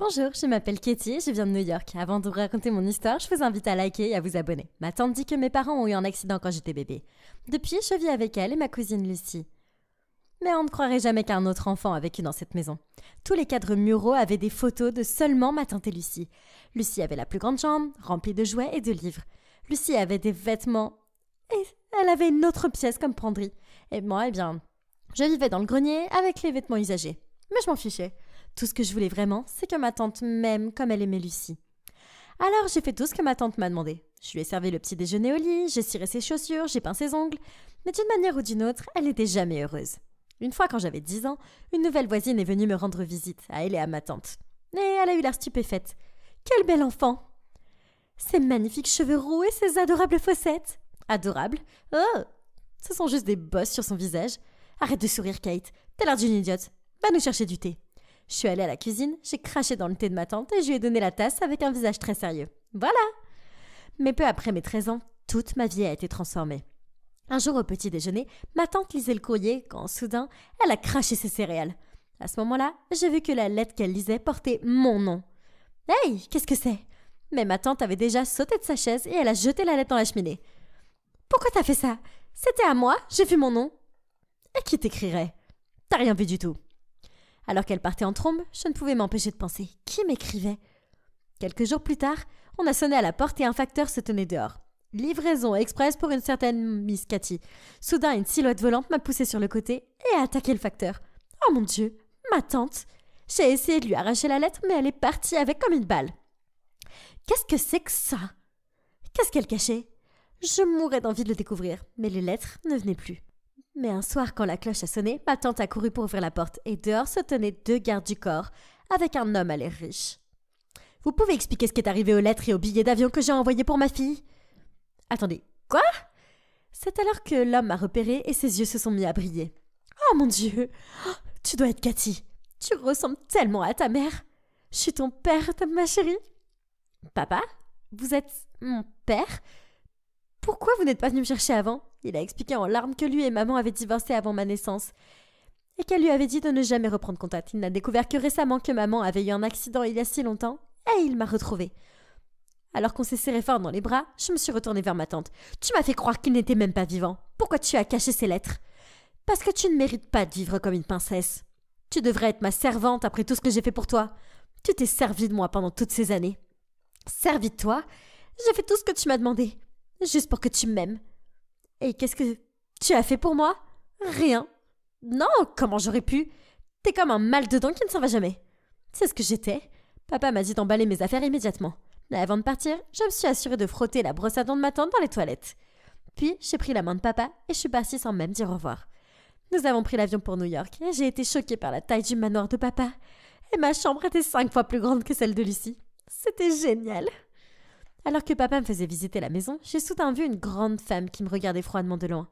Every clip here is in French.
Bonjour, je m'appelle Katie et je viens de New York. Avant de vous raconter mon histoire, je vous invite à liker et à vous abonner. Ma tante dit que mes parents ont eu un accident quand j'étais bébé. Depuis, je vis avec elle et ma cousine Lucie. Mais on ne croirait jamais qu'un autre enfant a vécu dans cette maison. Tous les cadres muraux avaient des photos de seulement ma tante et Lucie. Lucie avait la plus grande chambre, remplie de jouets et de livres. Lucie avait des vêtements et elle avait une autre pièce comme penderie. Et moi, je vivais dans le grenier avec les vêtements usagés. Mais je m'en fichais. Tout ce que je voulais vraiment, c'est que ma tante m'aime comme elle aimait Lucie. Alors j'ai fait tout ce que ma tante m'a demandé. Je lui ai servi le petit déjeuner au lit, j'ai ciré ses chaussures, j'ai peint ses ongles. Mais d'une manière ou d'une autre, elle n'était jamais heureuse. Une fois, quand j'avais 10 ans, une nouvelle voisine est venue me rendre visite, à elle et à ma tante. Et elle a eu l'air stupéfaite. Quel bel enfant! Ses magnifiques cheveux roux et ses adorables fossettes. Adorables? Oh! Ce sont juste des bosses sur son visage. Arrête de sourire, Kate. T'as l'air d'une idiote. Va nous chercher du thé. Je suis allée à la cuisine, j'ai craché dans le thé de ma tante et je lui ai donné la tasse avec un visage très sérieux. Voilà! Mais peu après mes 13 ans, toute ma vie a été transformée. Un jour au petit déjeuner, ma tante lisait le courrier quand, soudain, elle a craché ses céréales. À ce moment-là, j'ai vu que la lettre qu'elle lisait portait mon nom. Hey, qu'est-ce que c'est? Mais ma tante avait déjà sauté de sa chaise et elle a jeté la lettre dans la cheminée. Pourquoi t'as fait ça? C'était à moi, j'ai vu mon nom. Et qui t'écrirait? T'as rien vu du tout. Alors qu'elle partait en trombe, je ne pouvais m'empêcher de penser. Qui m'écrivait? Quelques jours plus tard, on a sonné à la porte et un facteur se tenait dehors. Livraison express pour une certaine Miss Cathy. Soudain, une silhouette volante m'a poussé sur le côté et a attaqué le facteur. Oh mon Dieu, ma tante! J'ai essayé de lui arracher la lettre, mais elle est partie avec comme une balle. Qu'est-ce que c'est que ça? Qu'est-ce qu'elle cachait? Je mourais d'envie de le découvrir, mais les lettres ne venaient plus. Mais un soir, quand la cloche a sonné, ma tante a couru pour ouvrir la porte et dehors se tenaient 2 gardes du corps avec un homme à l'air riche. Vous pouvez expliquer ce qui est arrivé aux lettres et aux billets d'avion que j'ai envoyés pour ma fille? Attendez, quoi? C'est alors que l'homme m'a repéré et ses yeux se sont mis à briller. Oh mon Dieu! Oh, tu dois être Cathy. Tu ressembles tellement à ta mère. Je suis ton père, ma chérie. Papa? Vous êtes mon père? Pourquoi vous n'êtes pas venu me chercher avant? Il a expliqué en larmes que lui et maman avaient divorcé avant ma naissance et qu'elle lui avait dit de ne jamais reprendre contact. Il n'a découvert que récemment que maman avait eu un accident il y a si longtemps et il m'a retrouvée. Alors qu'on s'est serré fort dans les bras, je me suis retournée vers ma tante. Tu m'as fait croire qu'il n'était même pas vivant. Pourquoi tu as caché ces lettres? Parce que tu ne mérites pas de vivre comme une princesse. Tu devrais être ma servante après tout ce que j'ai fait pour toi. Tu t'es servi de moi pendant toutes ces années. Servi de toi? J'ai fait tout ce que tu m'as demandé. Juste pour que tu m'aimes. Et qu'est-ce que tu as fait pour moi? Rien. Non, comment j'aurais pu? T'es comme un mal-dedans qui ne s'en va jamais. C'est ce que j'étais. Papa m'a dit d'emballer mes affaires immédiatement. Mais avant de partir, je me suis assurée de frotter la brosse à dents de ma tante dans les toilettes. Puis, j'ai pris la main de papa et je suis partie sans même dire au revoir. Nous avons pris l'avion pour New York et j'ai été choquée par la taille du manoir de papa. Et ma chambre était 5 fois plus grande que celle de Lucie. C'était génial. Alors que papa me faisait visiter la maison, j'ai soudain vu une grande femme qui me regardait froidement de loin.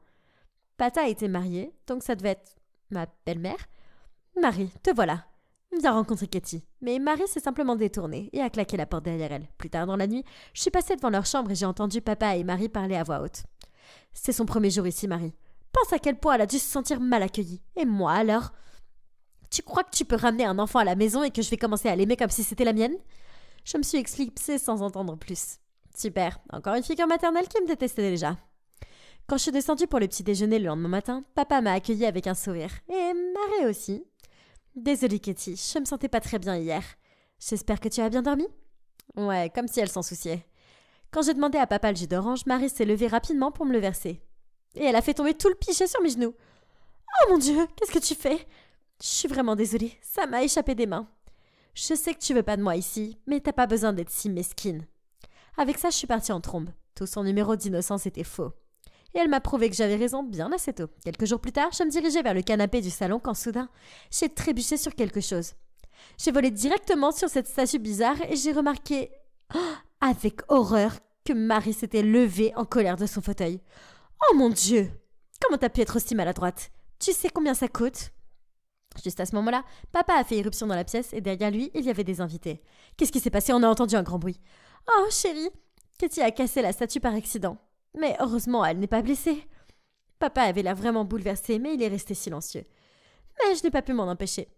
Papa était marié, donc ça devait être ma belle-mère. Marie, te voilà. Viens rencontrer Katie. Mais Marie s'est simplement détournée et a claqué la porte derrière elle. Plus tard dans la nuit, je suis passée devant leur chambre et j'ai entendu papa et Marie parler à voix haute. C'est son premier jour ici, Marie. Pense à quel point elle a dû se sentir mal accueillie. Et moi alors? Tu crois que tu peux ramener un enfant à la maison et que je vais commencer à l'aimer comme si c'était la mienne? Je me suis éclipsée sans entendre plus. Super, encore une figure maternelle qui me détestait déjà. Quand je suis descendue pour le petit déjeuner le lendemain matin, papa m'a accueillie avec un sourire. Et Marie aussi. Désolée Katie, je me sentais pas très bien hier. J'espère que tu as bien dormi? Ouais, comme si elle s'en souciait. Quand j'ai demandé à papa le jus d'orange, Marie s'est levée rapidement pour me le verser. Et elle a fait tomber tout le pichet sur mes genoux. Oh mon Dieu, qu'est-ce que tu fais? Je suis vraiment désolée, ça m'a échappé des mains. Je sais que tu veux pas de moi ici, mais t'as pas besoin d'être si mesquine. Avec ça, je suis partie en trombe. Tout son numéro d'innocence était faux. Et elle m'a prouvé que j'avais raison bien assez tôt. Quelques jours plus tard, je me dirigeais vers le canapé du salon quand soudain, j'ai trébuché sur quelque chose. J'ai volé directement sur cette statue bizarre et j'ai remarqué, avec horreur, que Marie s'était levée en colère de son fauteuil. Oh mon Dieu! Comment t'as pu être aussi maladroite? Tu sais combien ça coûte? Juste à ce moment-là, papa a fait irruption dans la pièce et derrière lui, il y avait des invités. Qu'est-ce qui s'est passé? On a entendu un grand bruit. Oh, chérie, Katie a cassé la statue par accident. Mais heureusement, elle n'est pas blessée. Papa avait l'air vraiment bouleversé, mais il est resté silencieux. Mais je n'ai pas pu m'en empêcher.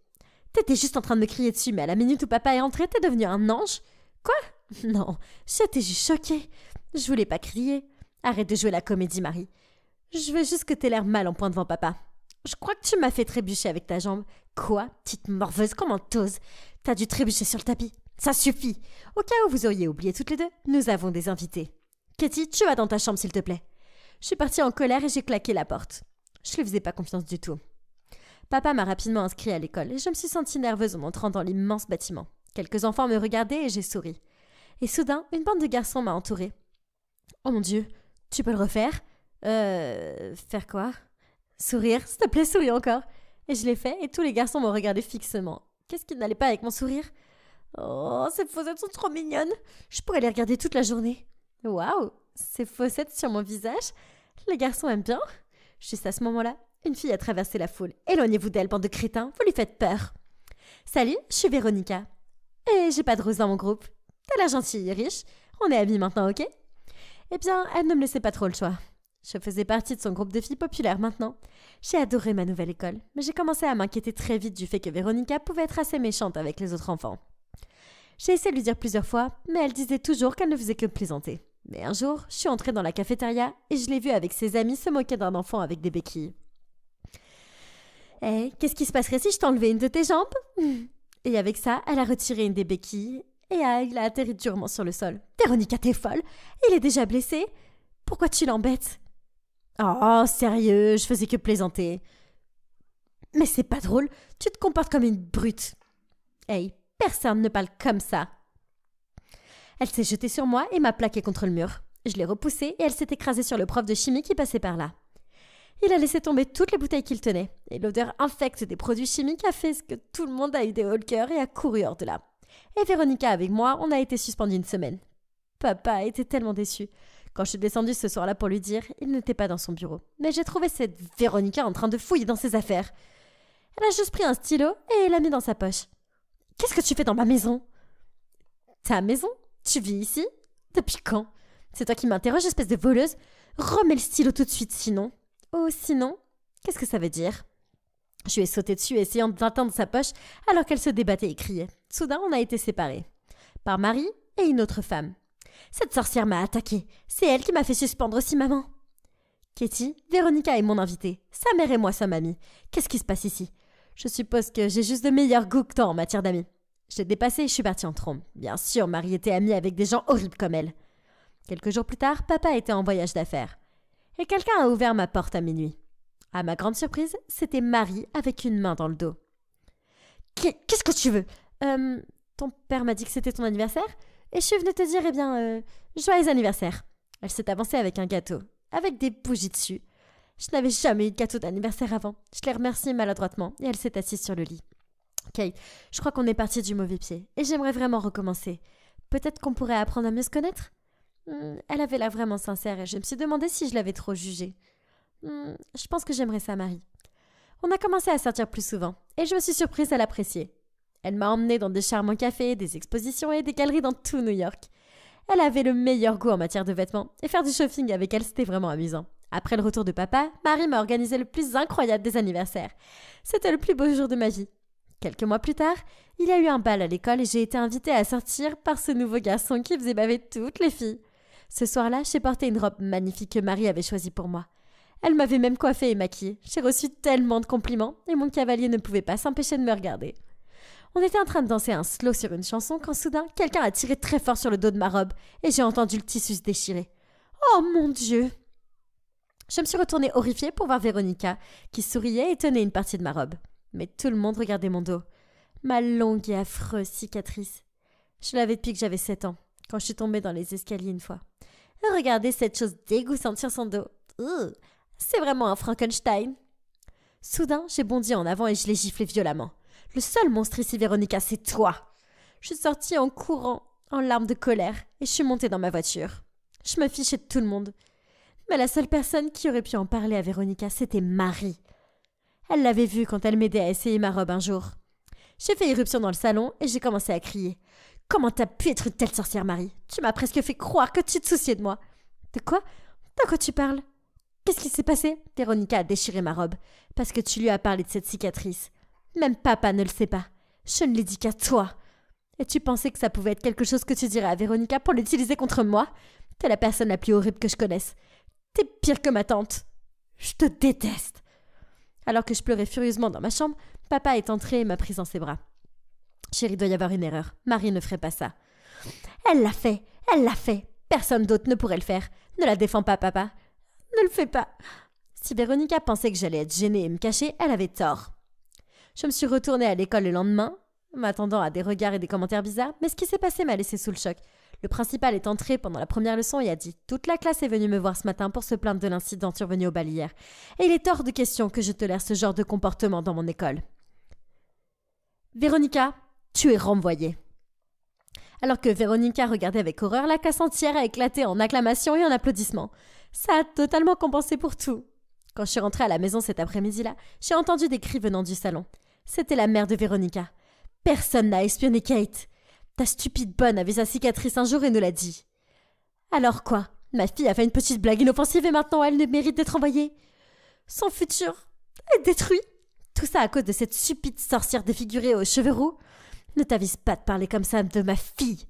T'étais juste en train de me crier dessus, mais à la minute où papa est entré, t'es devenu un ange? Quoi? Non, j'étais juste choquée. Je voulais pas crier. Arrête de jouer la comédie, Marie. Je veux juste que t'aies l'air mal en point devant papa. Je crois que tu m'as fait trébucher avec ta jambe. Quoi? Petite morveuse, comment t'oses? T'as dû trébucher sur le tapis. Ça suffit. Au cas où vous auriez oublié toutes les deux, nous avons des invités. Katie, tu vas dans ta chambre, s'il te plaît. Je suis partie en colère et j'ai claqué la porte. Je lui faisais pas confiance du tout. Papa m'a rapidement inscrit à l'école et je me suis sentie nerveuse en entrant dans l'immense bâtiment. Quelques enfants me regardaient et j'ai souri. Et soudain, une bande de garçons m'a entourée. Oh mon Dieu, tu peux le refaire? Faire quoi? Sourire, s'il te plaît, souris encore. Et je l'ai fait et tous les garçons m'ont regardé fixement. Qu'est-ce qui n'allait pas avec mon sourire? Oh, ces fossettes sont trop mignonnes. Je pourrais les regarder toute la journée. Waouh, ces fossettes sur mon visage? Les garçons aiment bien. Juste à ce moment-là, une fille a traversé la foule. Éloignez-vous d'elle, bande de crétins, vous lui faites peur. Salut, je suis Véronica. Et j'ai pas de rose dans mon groupe. T'as l'air gentille et riche. On est amis maintenant, ok? Eh bien, elle ne me laissait pas trop le choix. Je faisais partie de son groupe de filles populaires maintenant. J'ai adoré ma nouvelle école, mais j'ai commencé à m'inquiéter très vite du fait que Véronica pouvait être assez méchante avec les autres enfants. J'ai essayé de lui dire plusieurs fois, mais elle disait toujours qu'elle ne faisait que plaisanter. Mais un jour, je suis entrée dans la cafétéria et je l'ai vue avec ses amis se moquer d'un enfant avec des béquilles. « Hé, qu'est-ce qui se passerait si je t'enlevais une de tes jambes ?» Et avec ça, elle a retiré une des béquilles et il a atterri durement sur le sol. « Véronica, t'es folle? Il est déjà blessé? Pourquoi tu l'embêtes ?»« Oh, sérieux, je faisais que plaisanter. »« Mais c'est pas drôle, tu te comportes comme une brute. »« Hey, personne ne parle comme ça. » Elle s'est jetée sur moi et m'a plaqué contre le mur. Je l'ai repoussée et elle s'est écrasée sur le prof de chimie qui passait par là. Il a laissé tomber toutes les bouteilles qu'il tenait, et l'odeur infecte des produits chimiques a fait que tout le monde a eu des hauts le cœur et a couru hors de là. Et Véronica avec moi, on a été suspendus une semaine. Papa était tellement déçu. Quand je suis descendue ce soir-là pour lui dire, il n'était pas dans son bureau. Mais j'ai trouvé cette Véronica en train de fouiller dans ses affaires. Elle a juste pris un stylo et l'a mis dans sa poche. « Qu'est-ce que tu fais dans ma maison ?»« Ta maison ? Tu vis ici ? Depuis quand ? C'est toi qui m'interroges, espèce de voleuse ? Remets le stylo tout de suite, sinon. » Oh, sinon, qu'est-ce que ça veut dire? Je lui ai sauté dessus essayant d'atteindre sa poche alors qu'elle se débattait et criait. Soudain, on a été séparés. Par Marie et une autre femme. Cette sorcière m'a attaquée. C'est elle qui m'a fait suspendre aussi, maman. Katie, Véronica est mon invitée. Sa mère et moi sommes amies. Qu'est-ce qui se passe ici? Je suppose que j'ai juste de meilleurs goûts que toi en matière d'amis. Je l'ai dépassée et je suis partie en trombe. Bien sûr, Marie était amie avec des gens horribles comme elle. Quelques jours plus tard, papa était en voyage d'affaires. Et quelqu'un a ouvert ma porte à minuit. À ma grande surprise, c'était Marie avec une main dans le dos. « Qu'est-ce que tu veux ? Ton père m'a dit que c'était ton anniversaire et je suis venue te dire, joyeux anniversaire. » Elle s'est avancée avec un gâteau, avec des bougies dessus. Je n'avais jamais eu de gâteau d'anniversaire avant. Je l'ai remerciée maladroitement et elle s'est assise sur le lit. « Kate, je crois qu'on est parti du mauvais pied et j'aimerais vraiment recommencer. Peut-être qu'on pourrait apprendre à mieux se connaître ? » Elle avait l'air vraiment sincère et je me suis demandé si je l'avais trop jugée. Je pense que j'aimerais ça, Marie. On a commencé à sortir plus souvent et je me suis surprise à l'apprécier. Elle m'a emmenée dans des charmants cafés, des expositions et des galeries dans tout New York. Elle avait le meilleur goût en matière de vêtements et faire du shopping avec elle, c'était vraiment amusant. Après le retour de papa, Marie m'a organisé le plus incroyable des anniversaires. C'était le plus beau jour de ma vie. Quelques mois plus tard, il y a eu un bal à l'école et j'ai été invitée à sortir par ce nouveau garçon qui faisait baver toutes les filles. Ce soir-là, j'ai porté une robe magnifique que Marie avait choisie pour moi. Elle m'avait même coiffée et maquillée. J'ai reçu tellement de compliments et mon cavalier ne pouvait pas s'empêcher de me regarder. On était en train de danser un slow sur une chanson quand soudain, quelqu'un a tiré très fort sur le dos de ma robe et j'ai entendu le tissu se déchirer. Oh mon Dieu! Je me suis retournée horrifiée pour voir Véronica qui souriait et tenait une partie de ma robe. Mais tout le monde regardait mon dos. Ma longue et affreuse cicatrice. Je l'avais depuis que j'avais 7 ans, quand je suis tombée dans les escaliers une fois. Regardez cette chose dégoûtante sur son dos. C'est vraiment un Frankenstein. Soudain, j'ai bondi en avant et je l'ai giflé violemment. Le seul monstre ici, Véronica, c'est toi. Je suis sortie en courant, en larmes de colère, et je suis montée dans ma voiture. Je me fichais de tout le monde. Mais la seule personne qui aurait pu en parler à Véronica, c'était Marie. Elle l'avait vue quand elle m'aidait à essayer ma robe un jour. J'ai fait irruption dans le salon et j'ai commencé à crier. « Comment t'as pu être une telle sorcière, Marie? Tu m'as presque fait croire que tu te souciais de moi. »« De quoi? De quoi tu parles? Qu'est-ce qui s'est passé? » Véronica a déchiré ma robe parce que tu lui as parlé de cette cicatrice. Même papa ne le sait pas. Je ne l'ai dit qu'à toi. Et tu pensais que ça pouvait être quelque chose que tu dirais à Véronica pour l'utiliser contre moi? T'es la personne la plus horrible que je connaisse. T'es pire que ma tante. Je te déteste. » Alors que je pleurais furieusement dans ma chambre, papa est entré et m'a prise dans ses bras. « Chérie, il doit y avoir une erreur. Marie ne ferait pas ça. »« Elle l'a fait. Elle l'a fait. Personne d'autre ne pourrait le faire. Ne la défends pas, papa. Ne le fais pas. » Si Véronica pensait que j'allais être gênée et me cacher, elle avait tort. Je me suis retournée à l'école le lendemain, m'attendant à des regards et des commentaires bizarres, mais ce qui s'est passé m'a laissé sous le choc. Le principal est entré pendant la première leçon et a dit « Toute la classe est venue me voir ce matin pour se plaindre de l'incident survenu au bal hier. Et il est hors de question que je tolère ce genre de comportement dans mon école. » « Véronica, tu es renvoyée. » Alors que Véronica regardait avec horreur, la classe entière a éclaté en acclamations et en applaudissements. Ça a totalement compensé pour tout. Quand je suis rentrée à la maison cet après-midi-là, j'ai entendu des cris venant du salon. C'était la mère de Véronica. Personne n'a espionné Kate. Ta stupide bonne avait sa cicatrice un jour et nous l'a dit. Alors quoi? Ma fille a fait une petite blague inoffensive et maintenant elle ne mérite d'être envoyée. Son futur est détruit. Tout ça à cause de cette stupide sorcière défigurée aux cheveux roux. Ne t'avise pas de parler comme ça de ma fille.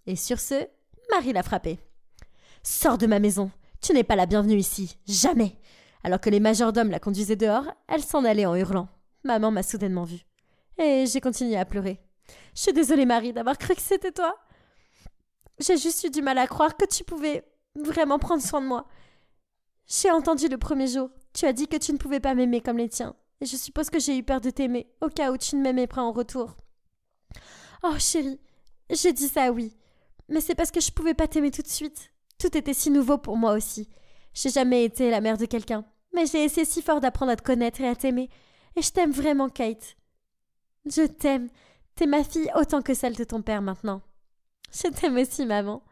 Et sur ce, Marie l'a frappée. Sors de ma maison. Tu n'es pas la bienvenue ici. Jamais. Alors que les majordomes la conduisaient dehors, elle s'en allait en hurlant. Maman m'a soudainement vue. Et j'ai continué à pleurer. Je suis désolée, Marie, d'avoir cru que c'était toi. J'ai juste eu du mal à croire que tu pouvais vraiment prendre soin de moi. J'ai entendu le premier jour. Tu as dit que tu ne pouvais pas m'aimer comme les tiens. Et je suppose que j'ai eu peur de t'aimer, au cas où tu ne m'aimais pas en retour. Oh, chérie, j'ai dit ça, oui. Mais c'est parce que je pouvais pas t'aimer tout de suite. Tout était si nouveau pour moi aussi. J'ai jamais été la mère de quelqu'un. Mais j'ai essayé si fort d'apprendre à te connaître et à t'aimer. Et je t'aime vraiment, Kate. Je t'aime. T'es ma fille autant que celle de ton père maintenant. Je t'aime aussi, maman.